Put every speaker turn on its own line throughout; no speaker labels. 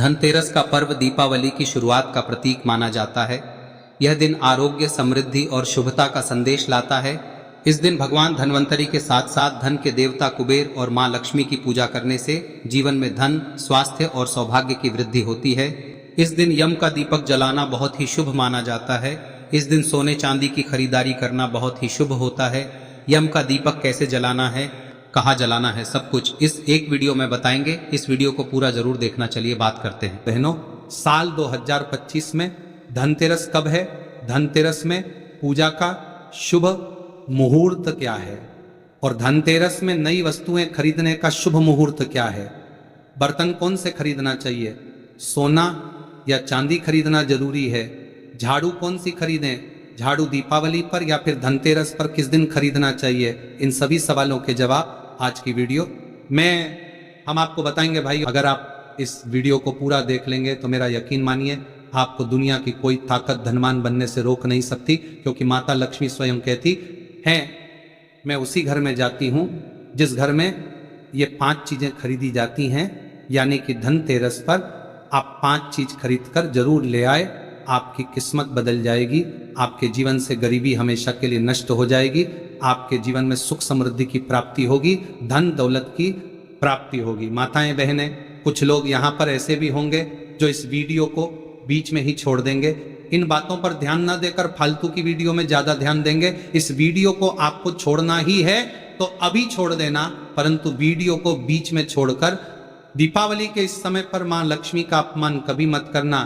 धनतेरस का पर्व दीपावली की शुरुआत का प्रतीक माना जाता है। यह दिन आरोग्य, समृद्धि और शुभता का संदेश लाता है। इस दिन भगवान धन्वंतरी के साथ साथ धन के देवता कुबेर और मां लक्ष्मी की पूजा करने से जीवन में धन, स्वास्थ्य और सौभाग्य की वृद्धि होती है। इस दिन यम का दीपक जलाना बहुत ही शुभ माना जाता है। इस दिन सोने चांदी की खरीदारी करना बहुत ही शुभ होता है। यम का दीपक कैसे जलाना है, कहाँ जलाना है, सब कुछ इस एक वीडियो में बताएंगे। इस वीडियो को पूरा जरूर देखना। चलिए बात करते हैं।
बहनों, साल 2025 में धनतेरस कब है? धनतेरस में पूजा का शुभ मुहूर्त क्या है? और धनतेरस में नई वस्तुएं खरीदने का शुभ मुहूर्त क्या है? बर्तन कौन से खरीदना चाहिए? सोना या चांदी खरीदना जरूरी है? झाड़ू कौन सी खरीदें? झाड़ू दीपावली पर या फिर धनतेरस पर किस दिन खरीदना चाहिए? इन सभी सवालों के जवाब आज की वीडियो में हम आपको बताएंगे। भाई, अगर आप इस वीडियो को पूरा देख लेंगे तो मेरा यकीन मानिए, आपको दुनिया की कोई ताकत धनवान बनने से रोक नहीं सकती, क्योंकि माता लक्ष्मी स्वयं कहती है, मैं उसी घर में जाती हूं जिस घर में ये 5 चीजें खरीदी जाती हैं। यानी कि धनतेरस पर आप 5 चीज खरीद कर जरूर ले आए, आपकी किस्मत बदल जाएगी, आपके जीवन से गरीबी हमेशा के लिए नष्ट हो जाएगी, आपके जीवन में सुख समृद्धि की प्राप्ति होगी, धन दौलत की प्राप्ति होगी। माताएं, बहनें, कुछ लोग यहाँ पर ऐसे भी होंगे जो इस वीडियो को बीच में ही छोड़ देंगे। इन बातों पर ध्यान न देकर फालतू की वीडियो में ज्यादा ध्यान देंगे। इस वीडियो को आपको छोड़ना ही है तो अभी छोड़ देना, परंतु वीडियो को बीच में छोड़कर दीपावली के इस समय पर मां लक्ष्मी का अपमान कभी मत करना।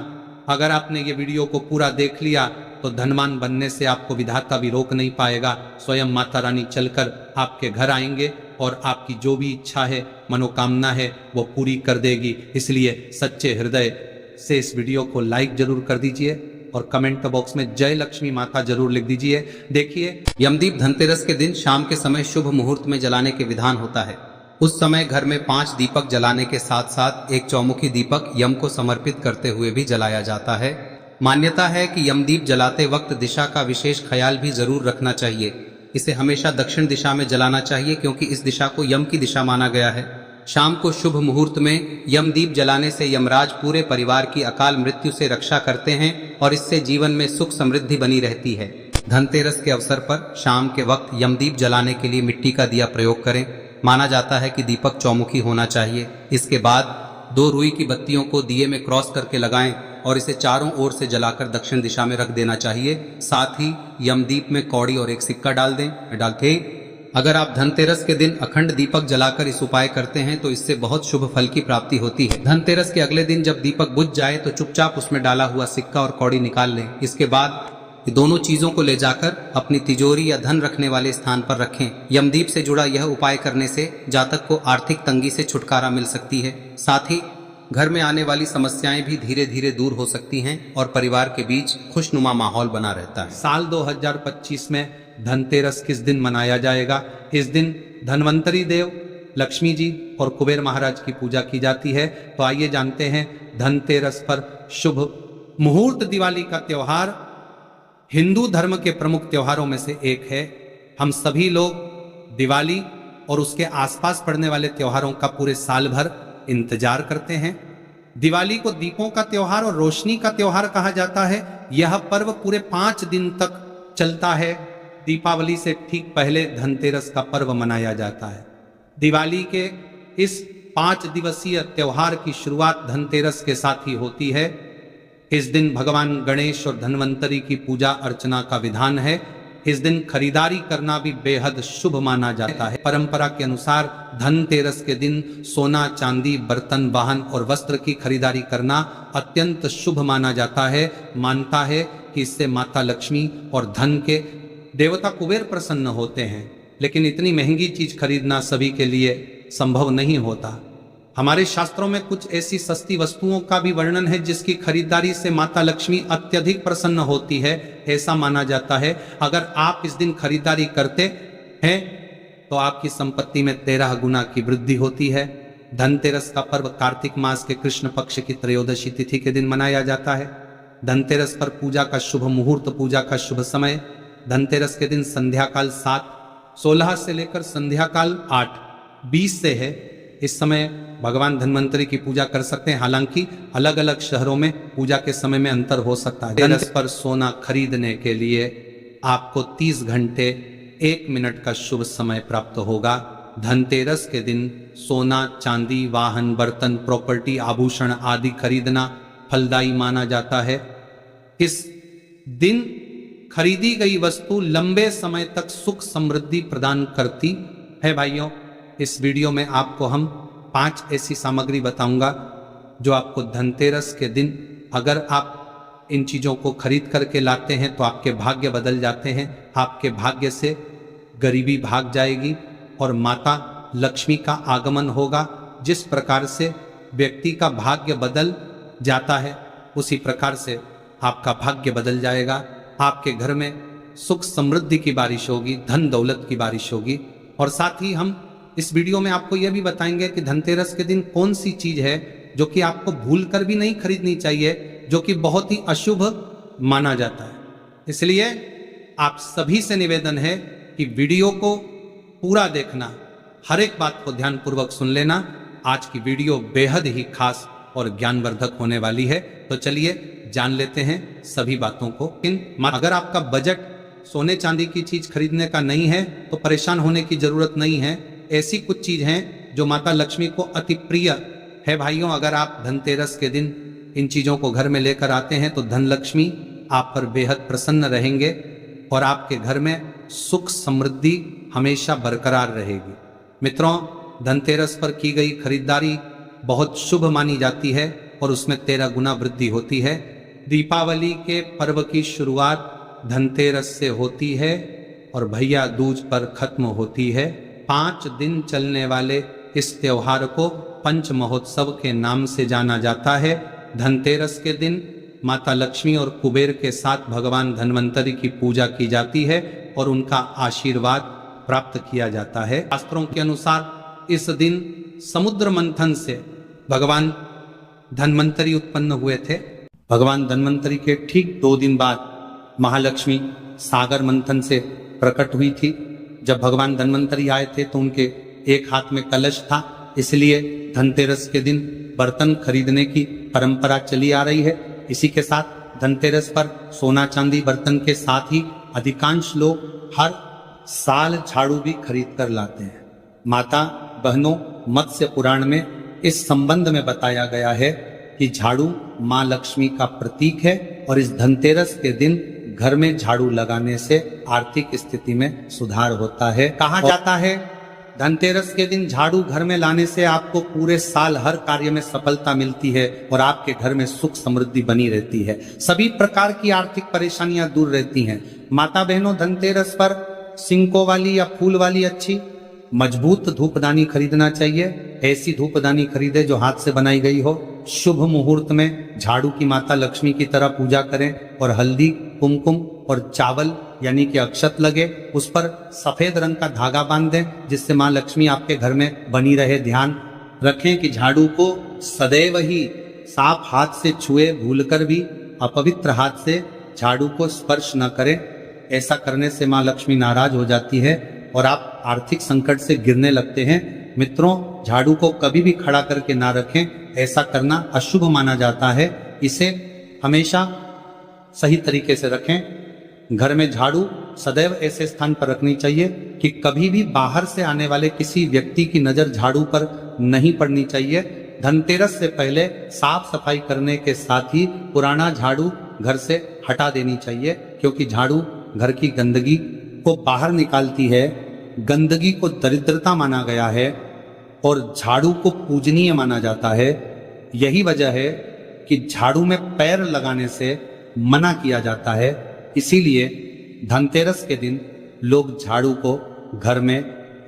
अगर आपने ये वीडियो को पूरा देख लिया तो धनवान बनने से आपको विधाता भी रोक नहीं पाएगा। स्वयं माता रानी चलकर आपके घर आएंगे और आपकी जो भी इच्छा है, मनोकामना है, वो पूरी कर देगी। इसलिए सच्चे हृदय से इस वीडियो को लाइक जरूर कर दीजिए और कमेंट बॉक्स में जय लक्ष्मी माता जरूर लिख दीजिए। देखिए,
यमदीप धनतेरस के दिन शाम के समय शुभ मुहूर्त में जलाने के विधान होता है। उस समय घर में 5 दीपक जलाने के साथ साथ एक चौमुखी दीपक यम को समर्पित करते हुए भी जलाया जाता है। मान्यता है कि यमदीप जलाते वक्त दिशा का विशेष ख्याल भी जरूर रखना चाहिए। इसे हमेशा दक्षिण दिशा में जलाना चाहिए, क्योंकि इस दिशा को यम की दिशा माना गया है। शाम को शुभ मुहूर्त में यमदीप जलाने से यमराज पूरे परिवार की अकाल मृत्यु से रक्षा करते हैं और इससे जीवन में सुख समृद्धि बनी रहती है। धनतेरस के अवसर पर शाम के वक्त यमदीप जलाने के लिए मिट्टी का दिया प्रयोग करें। माना जाता है कि दीपक चौमुखी होना चाहिए। इसके बाद 2 रुई की बत्तियों को दिए में क्रॉस करके लगाएं और इसे चारों ओर से जलाकर दक्षिण दिशा में रख देना चाहिए। साथ ही यमदीप में कौड़ी और एक सिक्का डाल दें। अगर आप धनतेरस के दिन अखंड दीपक जलाकर इस उपाय करते हैं तो इससे बहुत शुभ फल की प्राप्ति होती है। धनतेरस के अगले दिन जब दीपक बुझ जाए तो चुपचाप उसमें डाला हुआ सिक्का और कौड़ी निकाल लें। इसके बाद ये दोनों चीजों को ले जाकर अपनी तिजोरी या धन रखने वाले स्थान पर रखें। यमदीप से जुड़ा यह उपाय करने से जातक को आर्थिक तंगी से छुटकारा मिल सकती है। साथ ही घर में आने वाली समस्याएं भी धीरे धीरे दूर हो सकती हैं और परिवार के बीच खुशनुमा माहौल बना रहता है।
साल 2025 में धनतेरस किस दिन मनाया जाएगा? इस दिन धन्वंतरी देव, लक्ष्मी जी और कुबेर महाराज की पूजा की जाती है। तो आइए जानते हैं धनतेरस पर शुभ मुहूर्त। दिवाली का त्योहार हिंदू धर्म के प्रमुख त्योहारों में से एक है। हम सभी लोग दिवाली और उसके आसपास पड़ने वाले त्योहारों का पूरे साल भर इंतजार करते हैं। दिवाली को दीपों का त्योहार और रोशनी का त्योहार कहा जाता है। यह पर्व पूरे 5 दिन तक चलता है। दीपावली से ठीक पहले धनतेरस का पर्व मनाया जाता है। दिवाली के इस 5 दिवसीय त्योहार की शुरुआत धनतेरस के साथ ही होती है। इस दिन भगवान गणेश और धन्वंतरी की पूजा अर्चना का विधान है। इस दिन खरीदारी करना भी बेहद शुभ माना जाता है। परंपरा के अनुसार धनतेरस के दिन सोना, चांदी, बर्तन, वाहन और वस्त्र की खरीदारी करना अत्यंत शुभ माना जाता है। मानता है कि इससे माता लक्ष्मी और धन के देवता कुबेर प्रसन्न होते हैं। लेकिन इतनी महंगी चीज खरीदना सभी के लिए संभव नहीं होता। हमारे शास्त्रों में कुछ ऐसी सस्ती वस्तुओं का भी वर्णन है जिसकी खरीदारी से माता लक्ष्मी अत्यधिक प्रसन्न होती है। ऐसा माना जाता है अगर आप इस दिन खरीदारी करते हैं तो आपकी संपत्ति में 13 गुना की वृद्धि होती है। धनतेरस का पर्व कार्तिक मास के कृष्ण पक्ष की त्रयोदशी तिथि के दिन मनाया जाता है। धनतेरस पर पूजा का शुभ मुहूर्त, पूजा का शुभ समय धनतेरस के दिन संध्या काल 7:16 से लेकर संध्या काल 8:20 से है। इस समय भगवान धन्वंतरी की पूजा कर सकते हैं। हालांकि अलग अलग शहरों में पूजा के समय में अंतर हो सकता है। धनतेरस पर सोना खरीदने के लिए आपको 30 घंटे 1 मिनट का शुभ समय प्राप्त होगा। धनतेरस के दिन सोना, चांदी, वाहन, बर्तन, प्रॉपर्टी, आभूषण आदि खरीदना फलदायी माना जाता है। इस दिन खरीदी गई वस्तु लंबे समय तक सुख समृद्धि प्रदान करती है। भाइयों, इस वीडियो में आपको हम 5 ऐसी सामग्री बताऊंगा जो आपको धनतेरस के दिन अगर आप इन चीजों को खरीद करके लाते हैं तो आपके भाग्य बदल जाते हैं। आपके भाग्य से गरीबी भाग जाएगी और माता लक्ष्मी का आगमन होगा। जिस प्रकार से व्यक्ति का भाग्य बदल जाता है उसी प्रकार से आपका भाग्य बदल जाएगा। आपके घर में सुख समृद्धि की बारिश होगी, धन दौलत की बारिश होगी। और साथ ही हम इस वीडियो में आपको यह भी बताएंगे कि धनतेरस के दिन कौन सी चीज है जो कि आपको भूल कर भी नहीं खरीदनी चाहिए, जो कि बहुत ही अशुभ माना जाता है। इसलिए आप सभी से निवेदन है कि वीडियो को पूरा देखना, हर एक बात को ध्यानपूर्वक सुन लेना। आज की वीडियो बेहद ही खास और ज्ञानवर्धक होने वाली है। तो चलिए जान लेते हैं सभी बातों को। अगर आपका बजट सोने चांदी की चीज खरीदने का नहीं है तो परेशान होने की जरूरत नहीं है। ऐसी कुछ चीज हैं जो माता लक्ष्मी को अति प्रिय है। भाइयों, अगर आप धनतेरस के दिन इन चीजों को घर में लेकर आते हैं तो धन लक्ष्मी आप पर बेहद प्रसन्न रहेंगे और आपके घर में सुख समृद्धि हमेशा बरकरार रहेगी। मित्रों, धनतेरस पर की गई खरीदारी बहुत शुभ मानी जाती है और उसमें 13 गुना वृद्धि होती है। दीपावली के पर्व की शुरुआत धनतेरस से होती है और भैया दूज पर खत्म होती है। 5 दिन चलने वाले इस त्योहार को पंच महोत्सव के नाम से जाना जाता है। धनतेरस के दिन माता लक्ष्मी और कुबेर के साथ भगवान धन्वंतरी की पूजा की जाती है और उनका आशीर्वाद प्राप्त किया जाता है। शास्त्रों के अनुसार इस दिन समुद्र मंथन से भगवान धन्वंतरी उत्पन्न हुए थे। भगवान धन्वंतरी के ठीक 2 दिन बाद महालक्ष्मी सागर मंथन से प्रकट हुई थी। जब भगवान धन्वंतरी आए थे तो उनके एक हाथ में कलश था, इसलिए धनतेरस के दिन बर्तन खरीदने की परंपरा चली आ रही है। इसी के साथ धनतेरस पर सोना चांदी बर्तन के साथ ही अधिकांश लोग हर साल झाड़ू भी खरीद कर लाते हैं। माता बहनों, मत्स्य पुराण में इस संबंध में बताया गया है कि झाड़ू माँ लक्ष्मी का प्रतीक है और इस धनतेरस के दिन घर में झाड़ू लगाने से आर्थिक स्थिति में सुधार होता है। कहा जाता है धनतेरस के दिन झाड़ू घर में लाने से आपको पूरे साल हर कार्य में सफलता मिलती है और आपके घर में सुख समृद्धि बनी रहती है। सभी प्रकार की आर्थिक परेशानियां दूर रहती हैं। माता बहनों, धनतेरस पर सिंकों वाली या फूल वाली अच्छी मजबूत धूपदानी खरीदना चाहिए। ऐसी धूपदानी खरीदे जो हाथ से बनाई गई हो। शुभ मुहूर्त में झाड़ू की माता लक्ष्मी की तरह पूजा करें और हल्दी, कुमकुम और चावल यानी कि अक्षत लगे, उस पर सफेद रंग का धागा बांध दें जिससे माँ लक्ष्मी आपके घर में बनी रहे। ध्यान रखें कि झाड़ू को सदैव ही साफ हाथ से छुए, भूलकर भी अपवित्र हाथ से झाड़ू को स्पर्श न करें। ऐसा करने से माँ लक्ष्मी नाराज हो जाती है और आप आर्थिक संकट से गिरने लगते हैं। मित्रों, झाड़ू को कभी भी खड़ा करके ना रखें, ऐसा करना अशुभ माना जाता है। इसे हमेशा सही तरीके से रखें। घर में झाड़ू सदैव ऐसे स्थान पर रखनी चाहिए कि कभी भी बाहर से आने वाले किसी व्यक्ति की नजर झाड़ू पर नहीं पड़नी चाहिए। धनतेरस से पहले साफ सफाई करने के साथ ही पुराना झाड़ू घर से हटा देनी चाहिए, क्योंकि झाड़ू घर की गंदगी को बाहर निकालती है। गंदगी को दरिद्रता माना गया है और झाड़ू को पूजनीय माना जाता है। यही वजह है कि झाड़ू में पैर लगाने से मना किया जाता है। इसीलिए धनतेरस के दिन लोग झाड़ू को घर में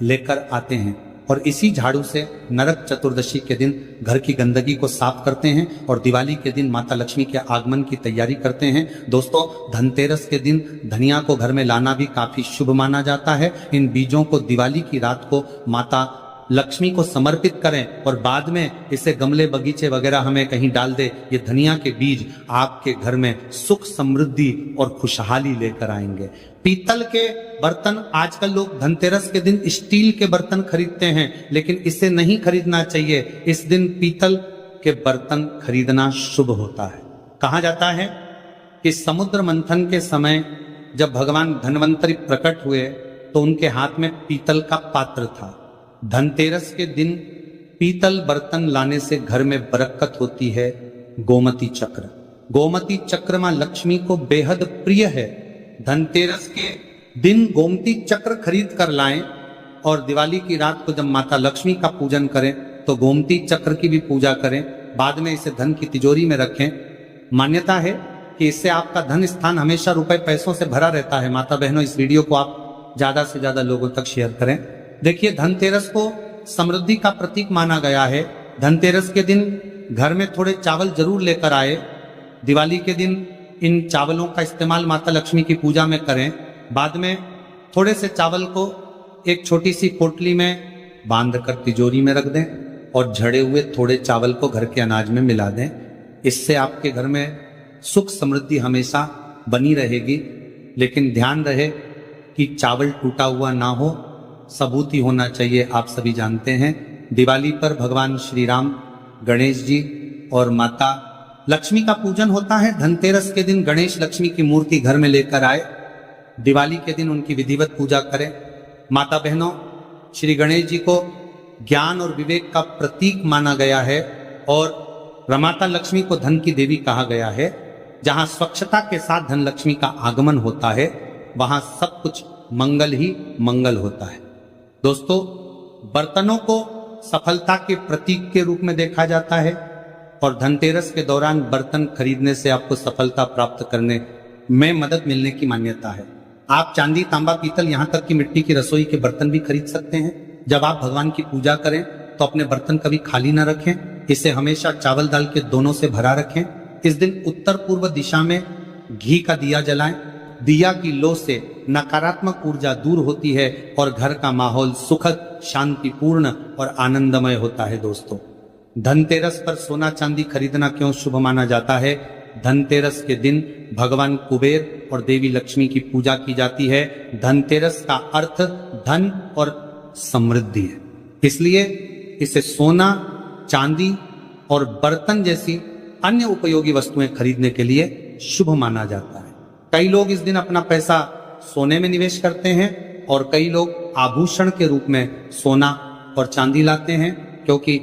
लेकर आते हैं और इसी झाड़ू से नरक चतुर्दशी के दिन घर की गंदगी को साफ करते हैं और दिवाली के दिन माता लक्ष्मी के आगमन की तैयारी करते हैं। दोस्तों, धनतेरस के दिन धनिया को घर में लाना भी काफी शुभ माना जाता है। इन बीजों को दिवाली की रात को माता लक्ष्मी को समर्पित करें और बाद में इसे गमले बगीचे वगैरह हमें कहीं डाल दे। ये धनिया के बीज आपके घर में सुख समृद्धि और खुशहाली लेकर आएंगे। पीतल के बर्तन आजकल लोग धनतेरस के दिन स्टील के बर्तन खरीदते हैं, लेकिन इसे नहीं खरीदना चाहिए। इस दिन पीतल के बर्तन खरीदना शुभ होता है। कहा जाता है कि समुद्र मंथन के समय जब भगवान धन्वंतरि प्रकट हुए तो उनके हाथ में पीतल का पात्र था। धनतेरस के दिन पीतल बर्तन लाने से घर में बरकत होती है। गोमती चक्र, गोमती चक्र मां लक्ष्मी को बेहद प्रिय है। धनतेरस के दिन गोमती चक्र खरीद कर लाएं और दिवाली की रात को जब माता लक्ष्मी का पूजन करें तो गोमती चक्र की भी पूजा करें। बाद में इसे धन की तिजोरी में रखें। मान्यता है कि इससे आपका धन स्थान हमेशा रुपए पैसों से भरा रहता है। माता बहनों, इस वीडियो को आप ज्यादा से ज्यादा लोगों तक शेयर करें। देखिए, धनतेरस को समृद्धि का प्रतीक माना गया है। धनतेरस के दिन घर में थोड़े चावल जरूर लेकर आए। दिवाली के दिन इन चावलों का इस्तेमाल माता लक्ष्मी की पूजा में करें। बाद में थोड़े से चावल को एक छोटी सी पोटली में बांध कर तिजोरी में रख दें और झड़े हुए थोड़े चावल को घर के अनाज में मिला दें। इससे आपके घर में सुख समृद्धि हमेशा बनी रहेगी। लेकिन ध्यान रहे कि चावल टूटा हुआ ना हो, सबूत ही होना चाहिए। आप सभी जानते हैं दिवाली पर भगवान श्री राम, गणेश जी और माता लक्ष्मी का पूजन होता है। धनतेरस के दिन गणेश लक्ष्मी की मूर्ति घर में लेकर आए। दिवाली के दिन उनकी विधिवत पूजा करें। माता बहनों, श्री गणेश जी को ज्ञान और विवेक का प्रतीक माना गया है और माता लक्ष्मी को धन की देवी कहा गया है। जहां स्वच्छता के साथ धन लक्ष्मी का आगमन होता है वहां सब कुछ मंगल ही मंगल होता है। दोस्तों, बर्तनों को सफलता के प्रतीक के रूप में देखा जाता है और धनतेरस के दौरान बर्तन खरीदने से आपको सफलता प्राप्त करने में मदद मिलने की मान्यता है। आप चांदी, तांबा, पीतल, यहाँ तक कि मिट्टी की रसोई के बर्तन भी खरीद सकते हैं। जब आप भगवान की पूजा करें तो अपने बर्तन कभी खाली ना रखें। इसे हमेशा चावल दाल के दोनों से भरा रखें। इस दिन उत्तर पूर्व दिशा में घी का दिया जलाएं। दिया की लो से नकारात्मक ऊर्जा दूर होती है और घर का माहौल सुखद, शांतिपूर्ण और आनंदमय होता है। दोस्तों, धनतेरस पर सोना चांदी खरीदना क्यों शुभ माना जाता है? धनतेरस के दिन भगवान कुबेर और देवी लक्ष्मी की पूजा की जाती है। धनतेरस का अर्थ धन और समृद्धि है, इसलिए इसे सोना, चांदी और बर्तन जैसी अन्य उपयोगी वस्तुएं खरीदने के लिए शुभ माना जाता है। कई लोग इस दिन अपना पैसा सोने में निवेश करते हैं और कई लोग आभूषण के रूप में सोना और चांदी लाते हैं, क्योंकि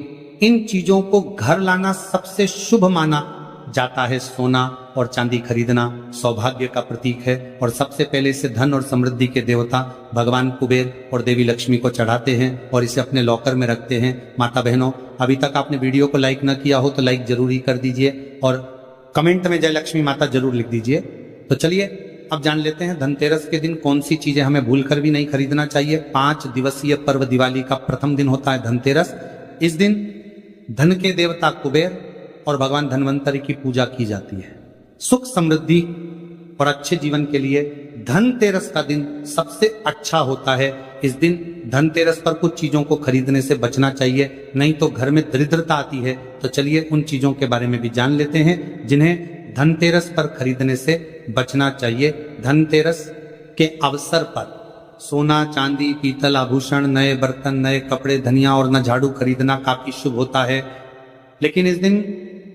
इन चीजों को घर लाना सबसे शुभ माना जाता है। सोना और चांदी खरीदना सौभाग्य का प्रतीक है और सबसे पहले इसे धन और समृद्धि के देवता भगवान कुबेर और देवी लक्ष्मी को चढ़ाते हैं और इसे अपने लॉकर में रखते हैं। माता बहनों, अभी तक आपने वीडियो को लाइक न किया हो तो लाइक जरूर ही कर दीजिए और कमेंट में जय लक्ष्मी माता जरूर लिख दीजिए। तो चलिए अब जान लेते हैं धनतेरस के दिन कौन सी चीजें हमें भूलकर भी नहीं खरीदना चाहिए। 5 दिवसीय पर्व दिवाली का प्रथम दिन होता है धनतेरस। इस दिन धन के देवता कुबेर और भगवान धन्वंतरि की पूजा की जाती है। सुख समृद्धि और अच्छे जीवन के लिए धनतेरस का दिन सबसे अच्छा होता है। इस दिन धनतेरस पर कुछ चीजों को खरीदने से बचना चाहिए, नहीं तो घर में दरिद्रता आती है। तो चलिए उन चीजों के बारे में भी जान लेते हैं जिन्हें धनतेरस पर खरीदने से बचना चाहिए। धनतेरस के अवसर पर सोना, चांदी, पीतल, आभूषण, नए बर्तन, नए कपड़े, धनिया और न झाड़ू खरीदना काफी शुभ होता है। लेकिन इस दिन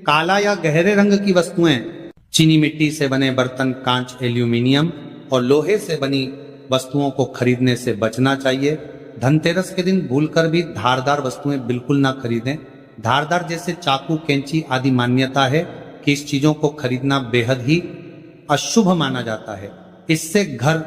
काला या गहरे रंग की वस्तुएं, चीनी मिट्टी से बने बर्तन, कांच, एल्यूमिनियम और लोहे से बनी वस्तुओं को खरीदने से बचना चाहिए। धनतेरस के दिन भूलकर भी धारदार वस्तुएं बिल्कुल ना खरीदें। धारदार जैसे चाकू, कैंची आदि मान्यता है कि इस चीजों को खरीदना बेहद ही अशुभ माना जाता है। इससे घर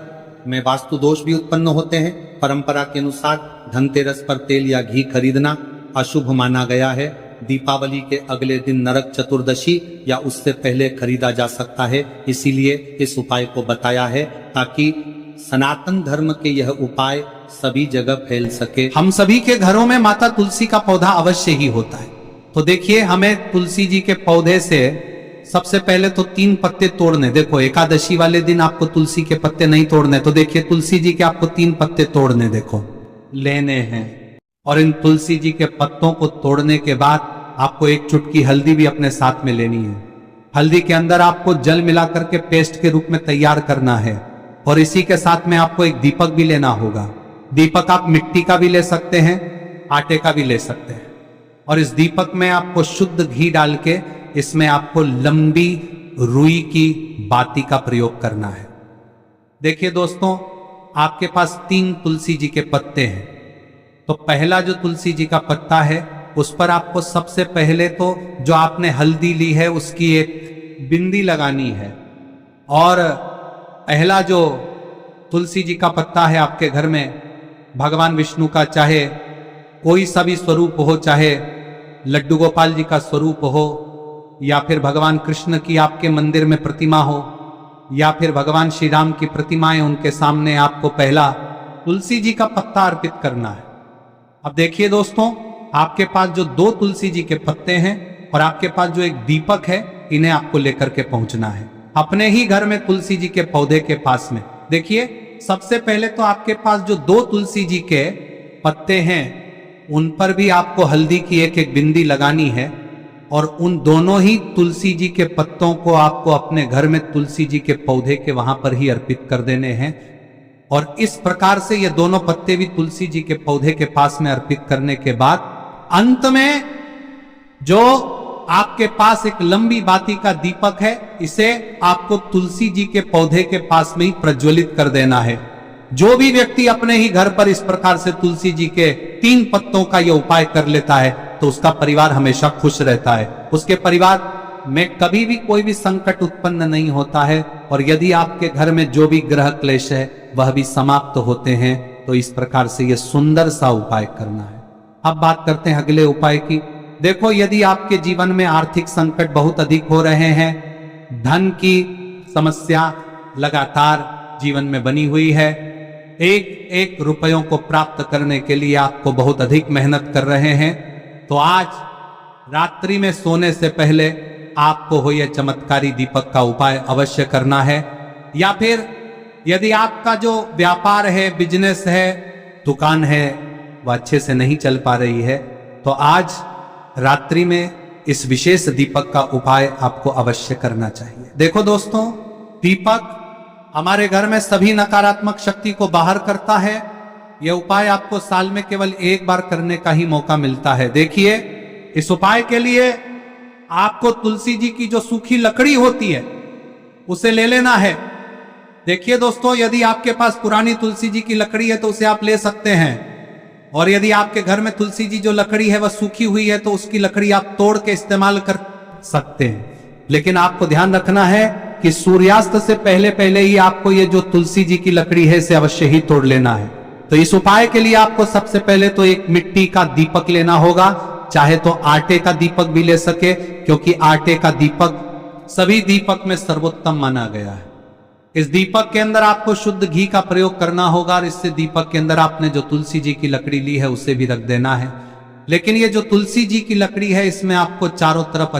में वास्तु दोष भी उत्पन्न होते हैं। परंपरा के अनुसार धनतेरस पर तेल या घी खरीदना अशुभ माना गया है। दीपावली के अगले दिन नरक चतुर्दशी या उससे पहले खरीदा जा सकता है, इसीलिए इस उपाय को बताया है ताकि सनातन धर्म के यह उपाय सभी जगह फैल सके।
हम सभी के घरों में माता तुलसी का पौधा अवश्य ही होता है। तो देखिए, हमें तुलसी जी के पौधे से सबसे पहले तो 3 पत्ते तोड़ने। देखो, एकादशी वाले दिन आपको तुलसी के पत्ते नहीं तोड़ने, तो देखिए तुलसी जी के आपको 3 पत्ते तोड़ने देखो लेने हैं। और इन तुलसी जी के पत्तों को तोड़ने के बाद आपको एक चुटकी हल्दी भी अपने साथ में लेनी है। हल्दी के अंदर आपको जल मिला करके पेस्ट के रूप में तैयार करना है
और इसी के साथ में आपको एक दीपक भी लेना होगा। दीपक आप मिट्टी का भी ले सकते हैं, आटे का भी ले सकते हैं। और इस दीपक में आपको शुद्ध घी डाल के इसमें आपको लंबी रुई की बाती का प्रयोग करना है। देखिए दोस्तों, आपके पास 3 तुलसी जी के पत्ते हैं। तो पहला जो तुलसी जी का पत्ता है उस पर आपको सबसे पहले तो जो आपने हल्दी ली है उसकी एक बिंदी लगानी है। और पहला जो तुलसी जी का पत्ता है आपके घर में, भगवान विष्णु का चाहे कोई सा भी स्वरूप हो, चाहे लड्डू गोपाल जी का स्वरूप हो, या फिर भगवान कृष्ण की आपके मंदिर में प्रतिमा हो, या फिर भगवान श्री राम की प्रतिमाएं, उनके सामने आपको पहला तुलसी जी का पत्ता अर्पित करना है। अब देखिए दोस्तों, आपके पास जो 2 तुलसी जी के पत्ते हैं और आपके पास जो एक दीपक है, इन्हें आपको लेकर के पहुंचना है अपने ही घर में तुलसी जी के पौधे के पास में। देखिए, सबसे पहले तो आपके पास जो 2 तुलसी जी के पत्ते हैं उन पर भी आपको हल्दी की एक एक बिंदी लगानी है। और उन दोनों ही तुलसी जी के पत्तों को आपको अपने घर में तुलसी जी के पौधे के वहां पर ही अर्पित कर देने हैं। और इस प्रकार से ये दोनों पत्ते भी तुलसी जी के पौधे के पास में अर्पित करने के बाद अंत में जो आपके पास एक लंबी बाती का दीपक है, इसे आपको तुलसी जी के पौधे के पास में ही प्रज्वलित कर देना है। जो भी व्यक्ति अपने ही घर पर इस प्रकार से तुलसी जी के 3 पत्तों का यह उपाय कर लेता है तो उसका परिवार हमेशा खुश रहता है, उसके परिवार में कभी भी कोई भी संकट उत्पन्न नहीं होता है। और यदि आपके घर में जो भी ग्रह क्लेश है वह भी समाप्त होते हैं। तो इस प्रकार से यह सुंदर सा उपाय करना है। अब बात करते हैं अगले उपाय की। देखो, यदि आपके जीवन में आर्थिक संकट बहुत अधिक हो रहे हैं, धन की समस्या लगातार जीवन में बनी हुई है, एक एक रुपयों को प्राप्त करने के लिए आपको बहुत अधिक मेहनत कर रहे हैं, तो आज रात्रि में सोने से पहले आपको हो यह चमत्कारी दीपक का उपाय अवश्य करना है। या फिर यदि आपका जो व्यापार है, बिजनेस है, दुकान है, वह अच्छे से नहीं चल पा रही है, तो आज रात्रि में इस विशेष दीपक का उपाय आपको अवश्य करना चाहिए। देखो दोस्तों, दीपक हमारे घर में सभी नकारात्मक शक्ति को बाहर करता है। यह उपाय आपको साल में केवल 1 बार करने का ही मौका मिलता है। देखिए, इस उपाय के लिए आपको तुलसी जी की जो सूखी लकड़ी होती है उसे ले लेना है। देखिए दोस्तों, यदि आपके पास पुरानी तुलसी जी की लकड़ी है तो उसे आप ले सकते हैं। और यदि आपके घर में तुलसी जी जो लकड़ी है वह सूखी हुई है तो उसकी लकड़ी आप तोड़ के इस्तेमाल कर सकते हैं। लेकिन आपको ध्यान रखना है कि सूर्यास्त से पहले पहले ही आपको ये जो तुलसी जी की लकड़ी है इसे अवश्य ही तोड़ लेना है। तो इस उपाय के लिए आपको सबसे पहले तो एक मिट्टी का दीपक लेना होगा, चाहे तो आटे का दीपक भी ले सके, क्योंकि आटे का दीपक सभी दीपक में सर्वोत्तम माना गया है। इस दीपक के अंदर आपको शुद्ध घी का प्रयोग करना होगा और इससे दीपक के अंदर आपने जो तुलसी जी की लकड़ी ली है उसे भी रख देना है। लेकिन ये जो तुलसी जी की लकड़ी है इसमें आपको चारों तरफ